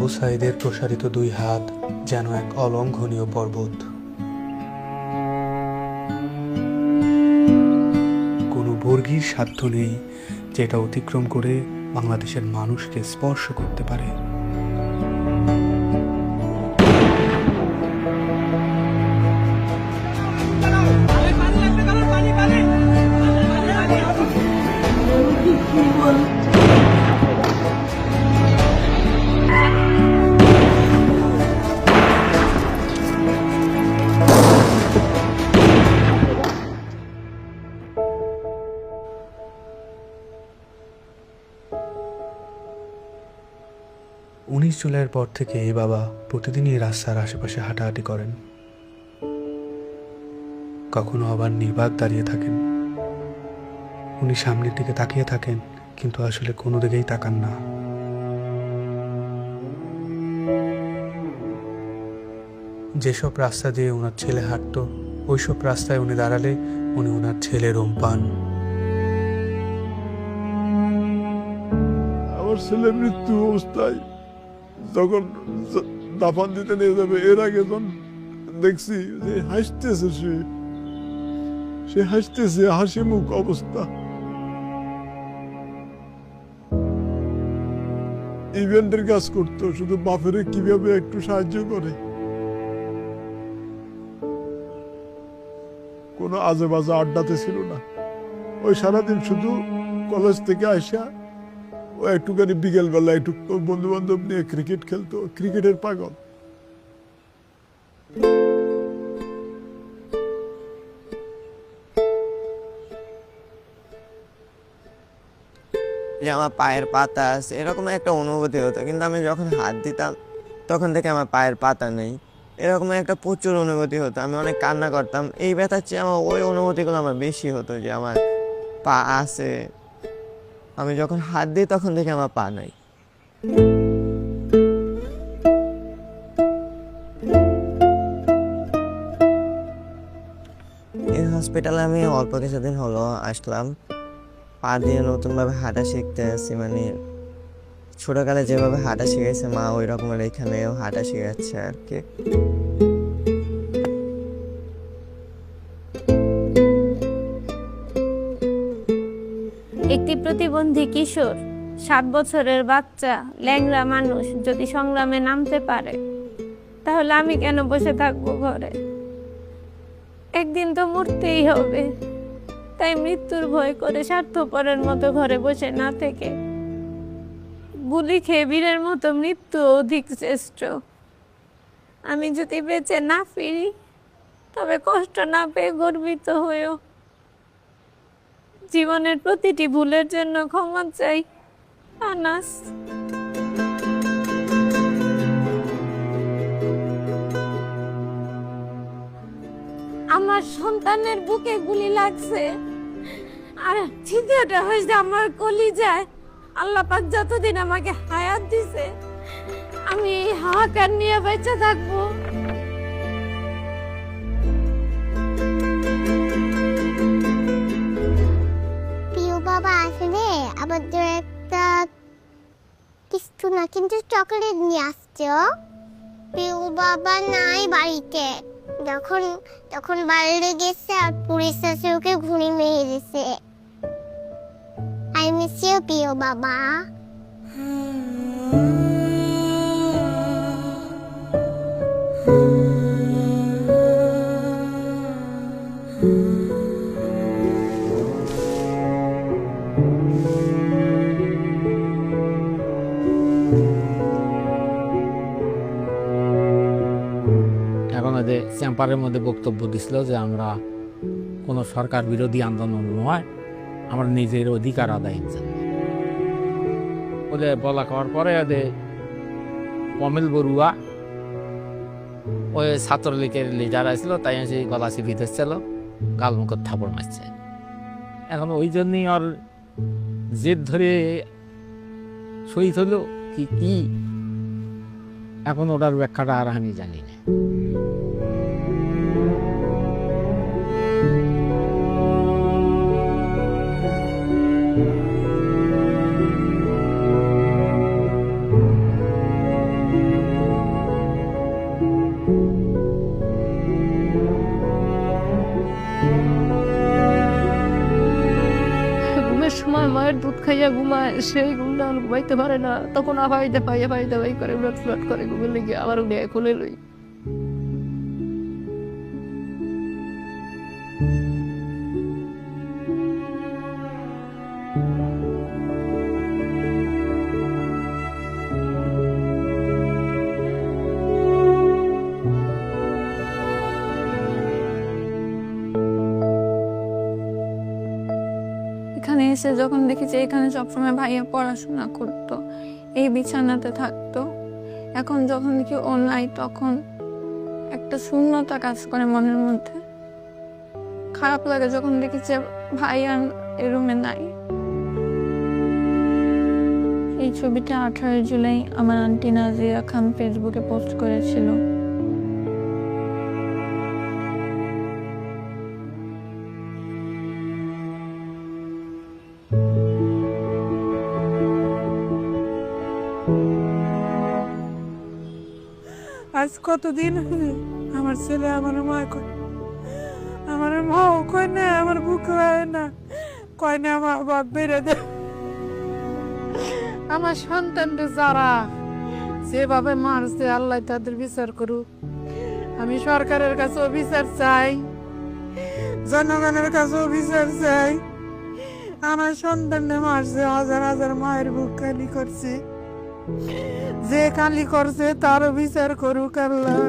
আবু সাঈদের প্রসারিত দুই হাত যেন এক অলঙ্ঘনীয় পর্বত। কোনো বর্গীর সাধ্য নেই যেটা অতিক্রম করে বাংলাদেশের মানুষকে স্পর্শ করতে পারে। জুলাইয়ের পর থেকে এই বাবা প্রতিদিনই রাস্তার আশেপাশে হাঁটাহাঁটি করেন। কখনো আবার নির্বাক দাঁড়িয়ে থাকেন। উনি সামনের দিকে তাকিয়ে থাকেন, কিন্তু আসলে কোনো দিকেই তাকান না। যেসব রাস্তা দিয়ে ওনার ছেলে হাঁটতো, ওইসব রাস্তায় উনি দাঁড়ালে উনি ওনার ছেলের রোম পান। আমার ছেলে মৃত্যু অবস্থায় যখন দাফন দিতে নিয়ে যাবে, এর আগে যখন দেখছি যে হাসতেছে, সে হাসতেছে, হাসি মুখ অবস্থা। ইভেন্টের কাজ করতো, শুধু বাপের কিভাবে একটু সাহায্য করে। কোনো আজে বাজে আড্ডাতে ছিল না। ওই সারাদিন শুধু কলেজ থেকে আসা ও একটুখানি বিকেলবেলা একটু বন্ধু বান্ধব নিয়ে ক্রিকেট খেলতো, ক্রিকেটের পাগল। যে আমার পায়ের পাতা আছে এরকম একটা অনুভূতি হতো, কিন্তু আমি যখন হাত দিতাম তখন থেকে আমার পায়ের পাতা নেই, এরকম একটা প্রচুর অনুভূতি হতো। আমি অনেক কান্না করতাম। এই ব্যথার চেয়ে আমার ওই অনুভূতিগুলো আমার বেশি হতো, যে আমার পা আছে, আমি যখন হাত দিই তখন থেকে আমার পা নাই। এই হসপিটালে আমি অল্প কিছুদিন হলো আসলাম। পা দিয়ে নতুনভাবে হাঁটা শিখতে আসছি, মানে ছোটকালে যেভাবে হাঁটা শিখেছে মা, ওই রকমের এখানেও হাঁটা শিখাচ্ছে আর কি। একটি প্রতিবন্ধী কিশোর, 7 বছরের বাচ্চা, ল্যাংড়া মানুষ যদি সংগ্রামে নামতে পারে, তাহলে আমি কেন বসে থাকবো ঘরে? একদিন তো মরতেই হবে, তাই মৃত্যুর ভয় করে স্বার্থপরের মতো ঘরে বসে না থেকে গুলি খেয়ে বীরের মতো মৃত্যু অধিক শ্রেষ্ঠ। আমি যদি বেঁচে না ফিরি, তবে কষ্ট না পেয়ে গর্বিত হয়েও জীবনের প্রতিটি ভুলের জন্য ক্ষমা চাই। আনাস। আমার সন্তানের বুকে গুলি লাগছে, আর ছিদ্রটা হয়েছে আমার কলিজায়। আল্লাহ পাক যতদিন আমাকে হায়াত দিছে, আমি এই হাহাকার নিয়ে বেঁচে থাকবো। বাবা আসলে আমাদের একটা কিছু না, কিন্তু চকলেট নিয়ে আসছো। পিউ বাবা নাই বাড়িতে, তখন বাইরে গেছে আর পুলিশ এসে ওকে ঘুড়ি মেরে দিছে। আই মিস ইউ পিউ বাবা। চেম্বারের মধ্যে বক্তব্য দিছিল যে আমরা কোনো সরকার বিরোধী আন্দোলন নয়, আমরা নিজের অধিকার আদায়ের জন্য ওদের বলা করার পরে ওদের কমিল বড়ুয়া ওই ছাত্রলীগের লিডার আসছিল, তাই সেই গলা চিপি ধরছিল, গালমুখের থাপড় মারছে। এখন ওই জন্যই ওর জেদ ধরে শহীদ হলো কি এখন ওটার ব্যাখ্যাটা আর আমি জানি না। সময় মায়ের দুধ খাইয়া ঘুমায়, সেই ঘুমটা আর ঘুমাইতে পারে না, তখন আবাইতে পাইয়া পাইতে পাই করে উলট ফ্লট করে ঘুমের লেগে আবার উঠে খুলে লই। এখানে এসে যখন দেখি যে এখানে সবসময় ভাইয়া পড়াশোনা করতো, এই বিছানাতে থাকতো, এখন যখন দেখি ও নাই তখন একটা শূন্যতা কাজ করে মনের মধ্যে। খারাপ লাগে যখন দেখি যে ভাইয়া এই রুমে নাই। এই ছবিটা 18 জুলাই আমার আন্টি নাজিয়া খান ফেসবুকে পোস্ট করেছিল। আজ কতদিন আমার ছেলে আমার মা কয়, আমার মাও কয় না, আমার বুক হয় না, কয় না আমার বাপ বেড়ে দে। আমার সন্তানরা যারা যেভাবে মারছে আল্লাহ তাদের বিচার করুক। আমি সরকারের কাছেও বিচার চাই, জনগণের কাছেও বিচার চাই। আমার সন্তানরা মারছে, হাজার হাজার মায়ের বুক খালি করছে, যে কালি করছে তারও বিচার করুক আল্লাহ।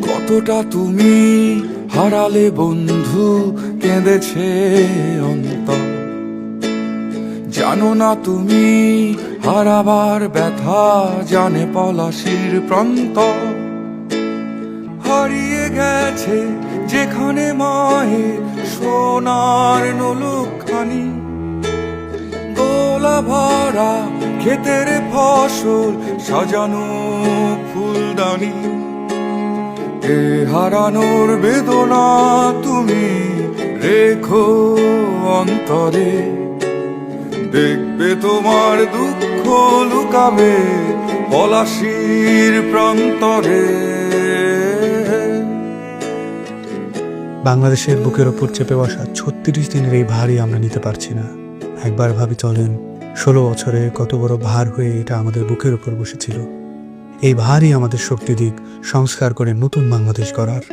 কতটা তুমি হারালে বন্ধু, কেঁদেছে অন্তর, জানো না তুমি হারাবার ব্যথা, জানে পলাশির প্রান্ত। হারিয়ে গেছে যেখানে মায়ের সোনার নলুকখানি, গোলা ভরা ক্ষেতের ফসল, সাজানো ফুলদানি। এ হারানোর বেদনা তুমি রেখো অন্তরে, দেখবে তোমার দুঃখ লুকাবে পলাশির প্রান্তরে। বাংলাদেশের বুকের ওপর চেপে বসা 36 দিনের এই ভারই আমরা নিতে পারছি না। একবার ভাবি চলেন, 16 বছরে কত বড় ভার হয়ে এটা আমাদের বুকের উপর বসেছিল। এই ভারই আমাদের শক্তি দিক সংস্কার করে নতুন বাংলাদেশ গড়ার।